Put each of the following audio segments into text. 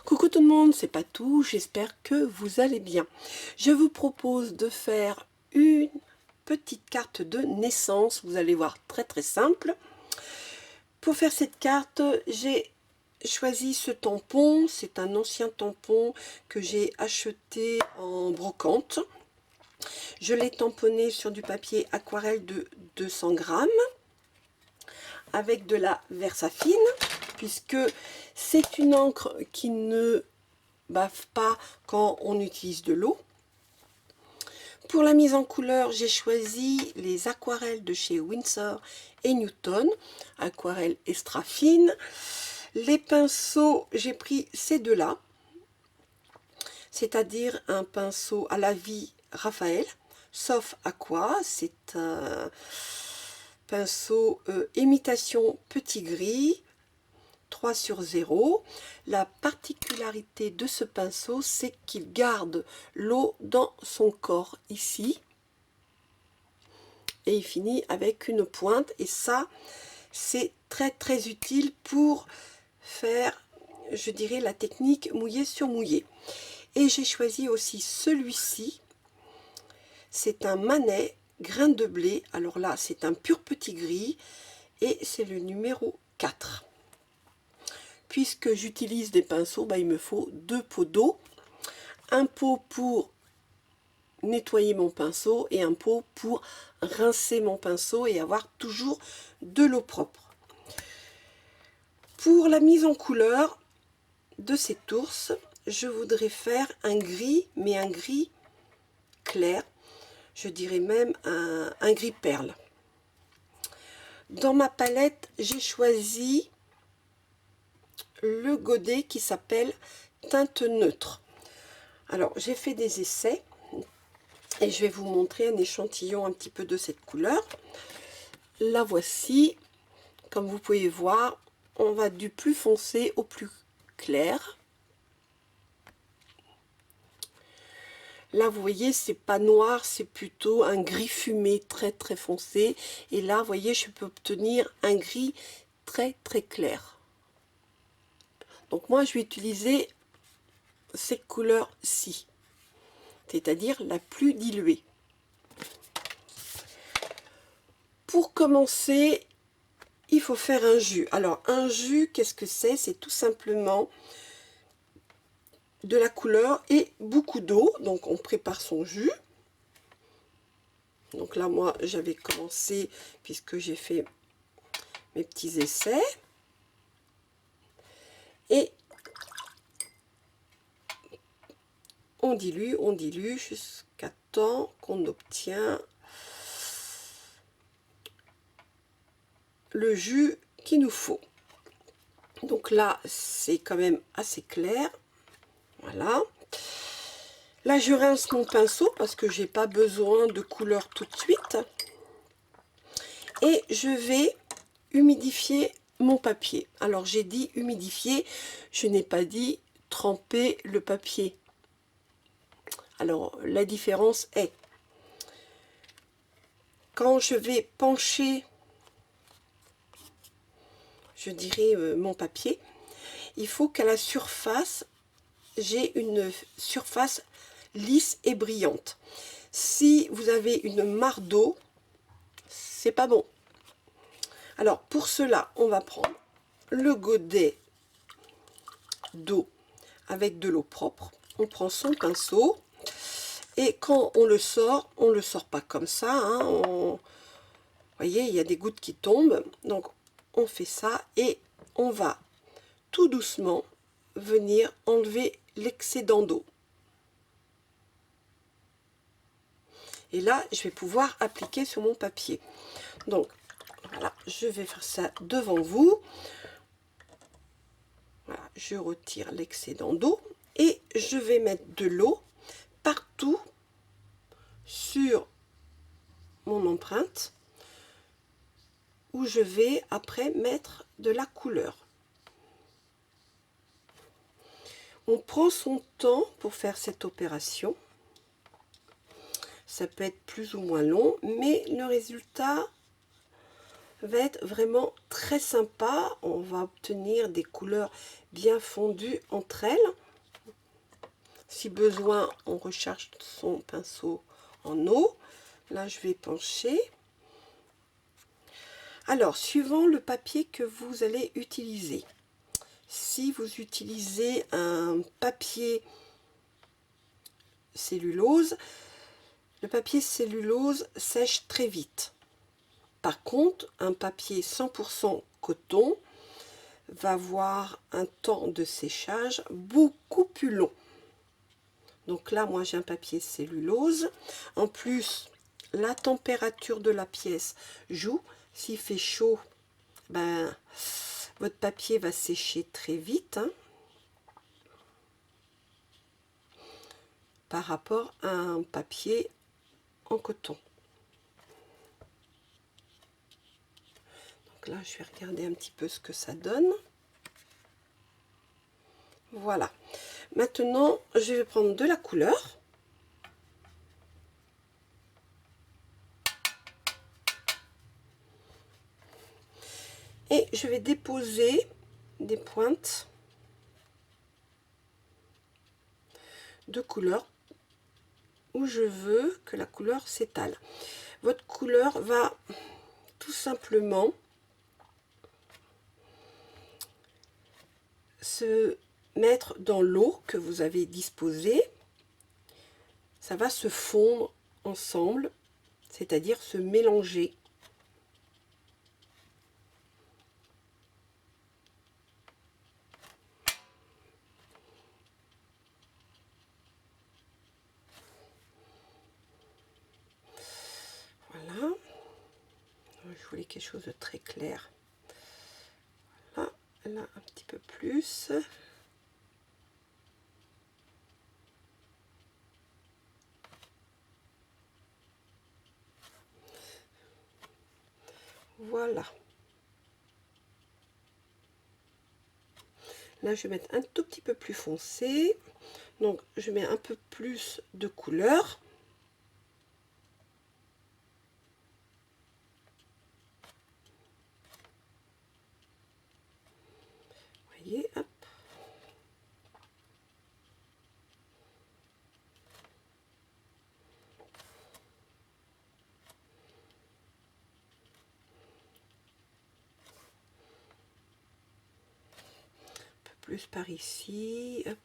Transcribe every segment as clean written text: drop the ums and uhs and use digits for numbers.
Coucou tout le monde, c'est Patou, j'espère que vous allez bien. Je vous propose de faire une petite carte de naissance, vous allez voir, très simple. Pour faire cette carte, j'ai choisi ce tampon, c'est un ancien tampon que j'ai acheté en brocante. Je l'ai tamponné sur du papier aquarelle de 200 grammes avec de la Versafine, puisque c'est une encre qui ne bave pas quand on utilise de l'eau. Pour la mise en couleur, j'ai choisi les aquarelles de chez Winsor et Newton, aquarelle extra fine. Les pinceaux, j'ai pris ces deux-là, c'est-à-dire un pinceau à la vie Raphaël, sauf aqua, c'est un pinceau imitation petit gris, 3/0. La particularité de ce pinceau, c'est qu'il garde l'eau dans son corps ici. Et il finit avec une pointe. Et ça, c'est très utile pour faire, je dirais, la technique mouillé sur mouillé. Et j'ai choisi aussi celui-ci. C'est un Manet grain de blé. Alors là, c'est un pur petit gris. Et c'est le numéro 4. Puisque j'utilise des pinceaux, il me faut 2 pots d'eau, un pot pour nettoyer mon pinceau et un pot pour rincer mon pinceau et avoir toujours de l'eau propre. Pour la mise en couleur de cet ours, je voudrais faire un gris, mais un gris clair, je dirais même un gris perle. Dans ma palette, j'ai choisi le godet qui s'appelle teinte neutre. Alors j'ai fait des essais et je vais vous montrer un échantillon un petit peu de cette couleur. La voici. Comme vous pouvez voir, on va du plus foncé au plus clair. Là vous voyez, c'est pas noir, c'est plutôt un gris fumé très foncé. Et là vous voyez, je peux obtenir un gris très clair. Donc moi, je vais utiliser cette couleur-ci, c'est-à-dire la plus diluée. Pour commencer, il faut faire un jus. Alors, un jus, qu'est-ce que c'est? C'est tout simplement de la couleur et beaucoup d'eau. Donc, on prépare son jus. Donc là, moi, j'avais commencé, puisque j'ai fait mes petits essais. Et on dilue jusqu'à temps qu'on obtient le jus qu'il nous faut. Donc là, c'est quand même assez clair. Voilà. Là, je rince mon pinceau parce que j'ai pas besoin de couleur tout de suite. Et je vais humidifier mon papier. Alors, j'ai dit humidifier, je n'ai pas dit tremper le papier. Alors, la différence est, quand je vais pencher, je dirais, mon papier, il faut qu'à la surface, j'ai une surface lisse et brillante. Si vous avez une mare d'eau, c'est pas bon. Alors, pour cela, on va prendre le godet d'eau avec de l'eau propre. On prend son pinceau. Et quand on le sort pas comme ça. Hein, vous voyez, il y a des gouttes qui tombent. Donc, on fait ça et on va tout doucement venir enlever l'excédent d'eau. Et là, je vais pouvoir appliquer sur mon papier. Donc, voilà, je vais faire ça devant vous. Voilà, je retire l'excédent d'eau et je vais mettre de l'eau partout sur mon empreinte où je vais après mettre de la couleur. On prend son temps pour faire cette opération. Ça peut être plus ou moins long, mais le résultat va être vraiment très sympa. On va obtenir des couleurs bien fondues entre elles. Si besoin, on recharge son pinceau en eau. Là, je vais pencher. Alors, suivant le papier que vous allez utiliser. Si vous utilisez un papier cellulose, le papier cellulose sèche très vite. Par contre, un papier 100% coton va avoir un temps de séchage beaucoup plus long. Donc là, moi j'ai un papier cellulose. En plus, la température de la pièce joue. S'il fait chaud, ben, votre papier va sécher très vite, hein, par rapport à un papier en coton. Donc là, je vais regarder un petit peu ce que ça donne. Voilà. Maintenant, je vais prendre de la couleur. Et je vais déposer des pointes de couleur où je veux que la couleur s'étale. Votre couleur va tout simplement se mettre dans l'eau que vous avez disposée. Ça va se fondre ensemble, c'est-à-dire se mélanger. Voilà. Je voulais quelque chose de très clair. Voilà, là un petit peu plus. Voilà. Là, je vais mettre un tout petit peu plus foncé. Donc, je mets un peu plus de couleur. Vous voyez, hop. Un peu plus par ici, hop.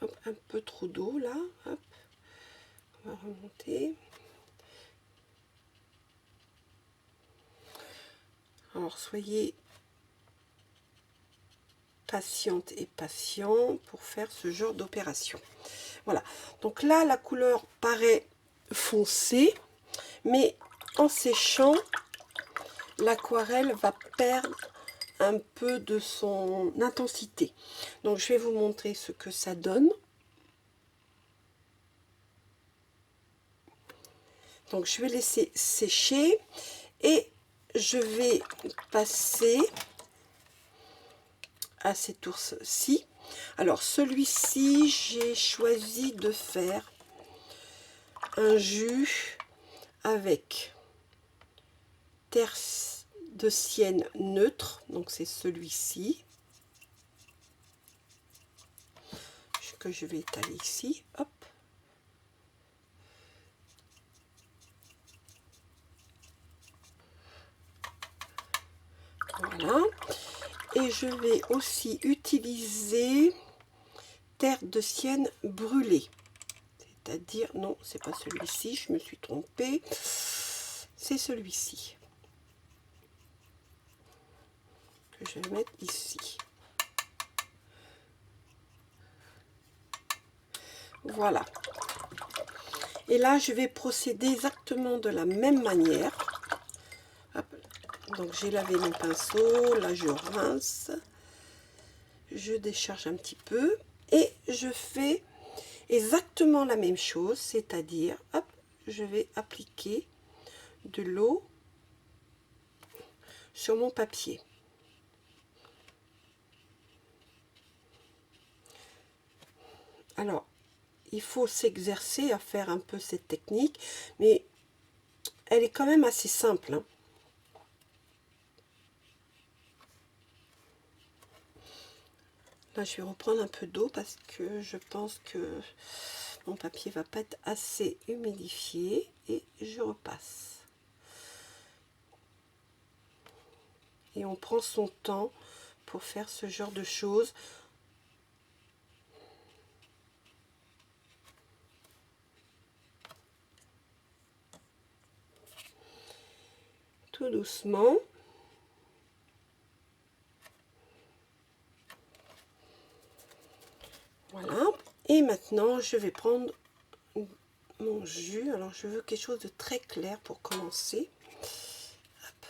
Hop, un peu trop d'eau là, hop. On va remonter. Alors, soyez patiente et patient pour faire ce genre d'opération. Voilà, donc là la couleur paraît foncée, mais en séchant, l'aquarelle va perdre un peu de son intensité. Donc je vais vous montrer ce que ça donne. Donc je vais laisser sécher et je vais passer à cet ours-ci. Alors celui-ci, j'ai choisi de faire un jus avec terre de sienne neutre, donc c'est celui-ci que je vais étaler ici, hop. Voilà, et je vais aussi utiliser terre de sienne brûlée, c'est-à-dire, non, c'est pas celui-ci, je me suis trompée, c'est celui-ci que je vais mettre ici. Voilà, et là je vais procéder exactement de la même manière. Hop. Donc j'ai lavé mon pinceau, là je rince, je décharge un petit peu et je fais exactement la même chose, c'est-à-dire, hop, je vais appliquer de l'eau sur mon papier. Alors, il faut s'exercer à faire un peu cette technique, mais elle est quand même assez simple, hein. Là, je vais reprendre un peu d'eau parce que je pense que mon papier va pas être assez humidifié et je repasse. Et on prend son temps pour faire ce genre de choses. Tout doucement. Voilà. Et maintenant, je vais prendre mon jus. Alors, je veux quelque chose de très clair pour commencer. Hop.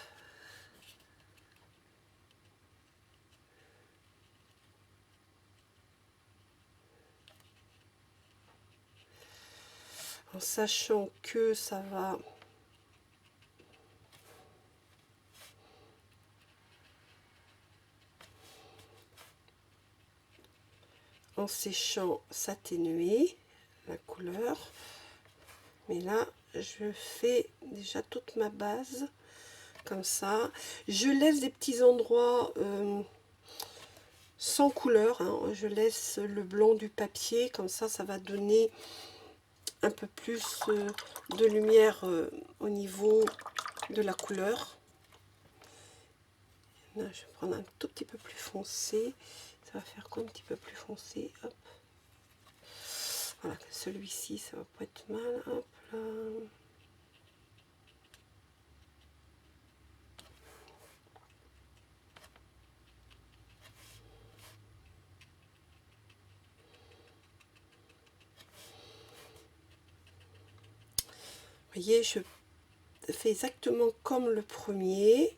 En sachant que ça va... en séchant s'atténuer la couleur, mais là je fais déjà toute ma base comme ça. Je laisse des petits endroits sans couleur, hein. Je laisse le blanc du papier, comme ça ça va donner un peu plus de lumière au niveau de la couleur. Là, je vais prendre un tout petit peu plus foncé, ça va faire quoi un petit peu plus foncé. Hop. Voilà, celui-ci, ça va pas être mal. Hop là. Vous voyez, je fais exactement comme le premier.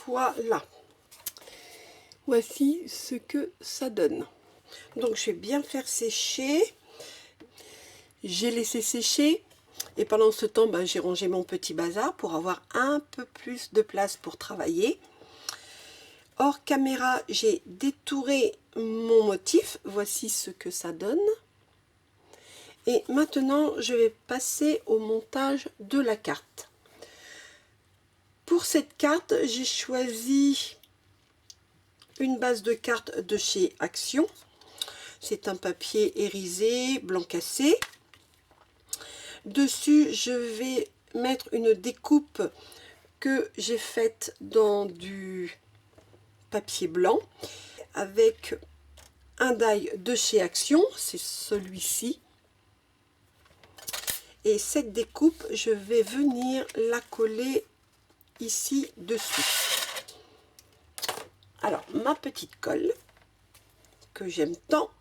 Voilà. Voici ce que ça donne. Donc je vais bien faire sécher. J'ai laissé sécher. Et pendant ce temps, ben, j'ai rangé mon petit bazar pour avoir un peu plus de place pour travailler. Hors caméra, j'ai détouré mon motif. Voici ce que ça donne. Et maintenant, je vais passer au montage de la carte. Pour cette carte, j'ai choisi une base de carte de chez Action. C'est un papier irisé, blanc cassé. Dessus, je vais mettre une découpe que j'ai faite dans du papier blanc avec un die de chez Action, c'est celui-ci. Et cette découpe, je vais venir la coller ici dessus. Alors, ma petite colle que j'aime tant.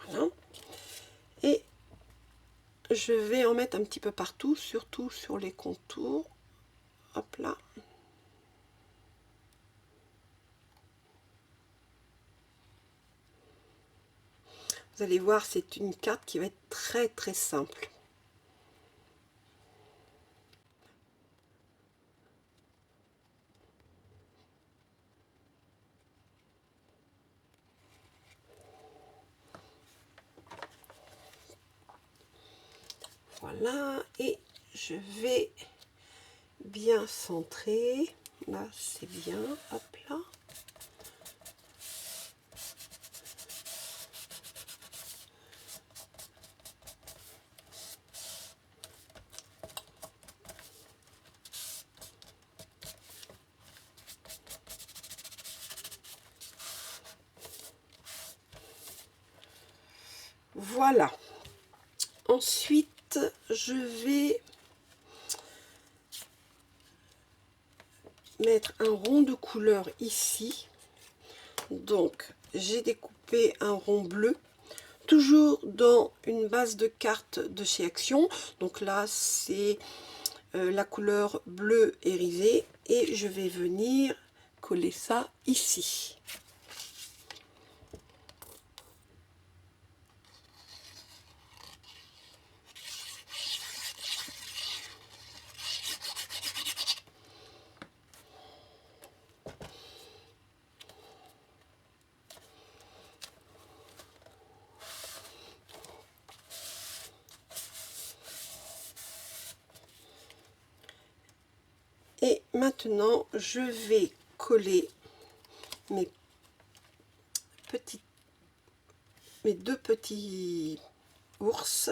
Voilà. Et je vais en mettre un petit peu partout, surtout sur les contours. Hop là. Vous allez voir, c'est une carte qui va être très très simple. Voilà, et je vais bien centrer. Là, c'est bien. Hop là. Voilà. Ensuite, je vais mettre un rond de couleur ici. Donc, j'ai découpé un rond bleu, toujours dans une base de carte de chez Action. Donc là, c'est la couleur bleu irisé et je vais venir coller ça ici. Et maintenant, je vais coller mes deux petits ours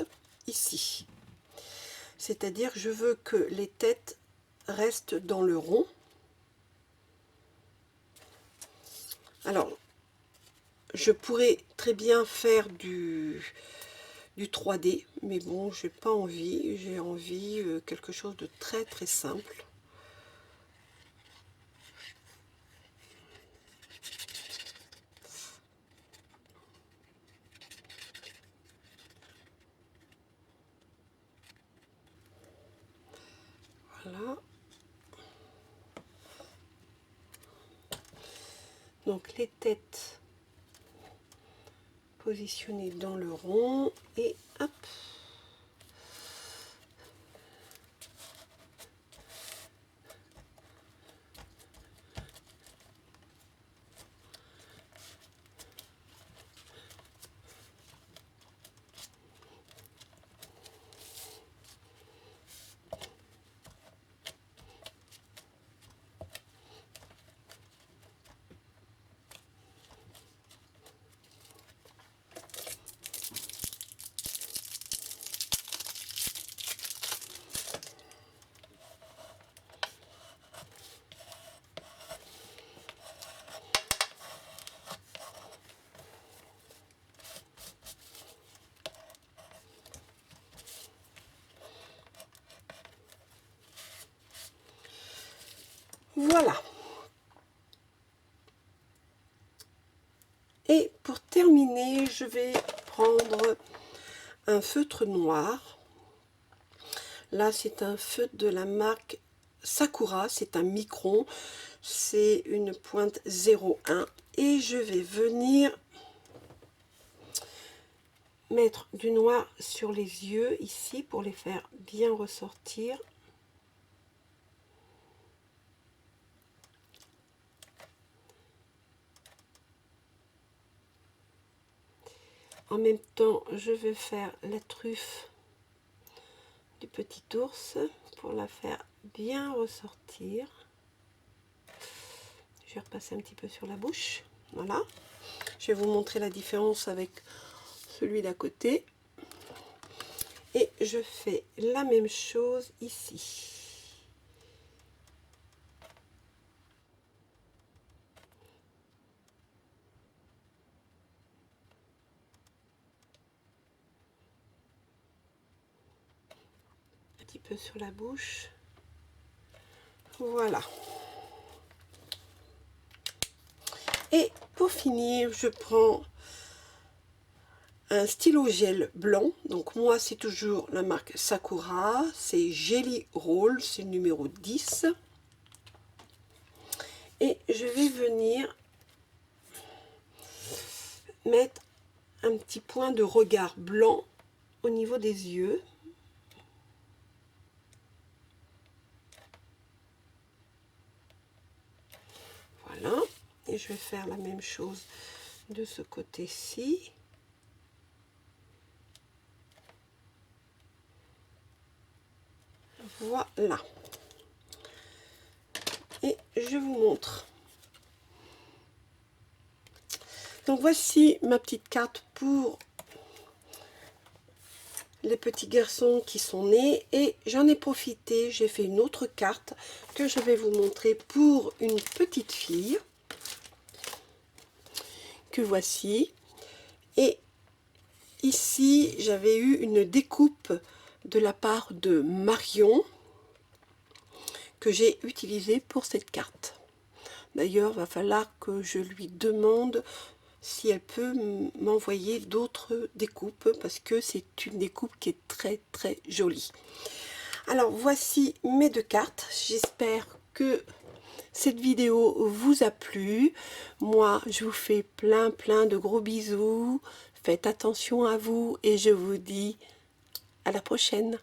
ici. C'est-à-dire que je veux que les têtes restent dans le rond. Alors, je pourrais très bien faire du 3D, mais bon, j'ai pas envie. J'ai envie quelque chose de très très simple. Voilà. Donc les têtes positionnées dans le rond et hop. Voilà. Et pour terminer, je vais prendre un feutre noir. Là, c'est un feutre de la marque Sakura, c'est un micron, c'est une pointe 0,1 et je vais venir mettre du noir sur les yeux ici pour les faire bien ressortir. En même temps, je vais faire la truffe du petit ours pour la faire bien ressortir. Je vais repasser un petit peu sur la bouche. Voilà. Je vais vous montrer la différence avec celui d'à côté. Et je fais la même chose ici. Un petit peu sur la bouche. Voilà. Et pour finir, je prends un stylo gel blanc. Donc moi, c'est toujours la marque Sakura. C'est Jelly Roll, c'est le numéro 10. Et je vais venir mettre un petit point de regard blanc au niveau des yeux. Voilà. Et je vais faire la même chose de ce côté-ci. Voilà. Et je vous montre. Donc voici ma petite carte pour les petits garçons qui sont nés. Et j'en ai profité, j'ai fait une autre carte que je vais vous montrer pour une petite fille. Que voici. Et ici, j'avais eu une découpe de la part de Marion que j'ai utilisée pour cette carte. D'ailleurs, va falloir que je lui demande si elle peut m'envoyer d'autres découpes parce que c'est une découpe qui est très très jolie. Alors voici mes deux cartes. J'espère que cette vidéo vous a plu. Moi, je vous fais plein de gros bisous. Faites attention à vous et je vous dis à la prochaine.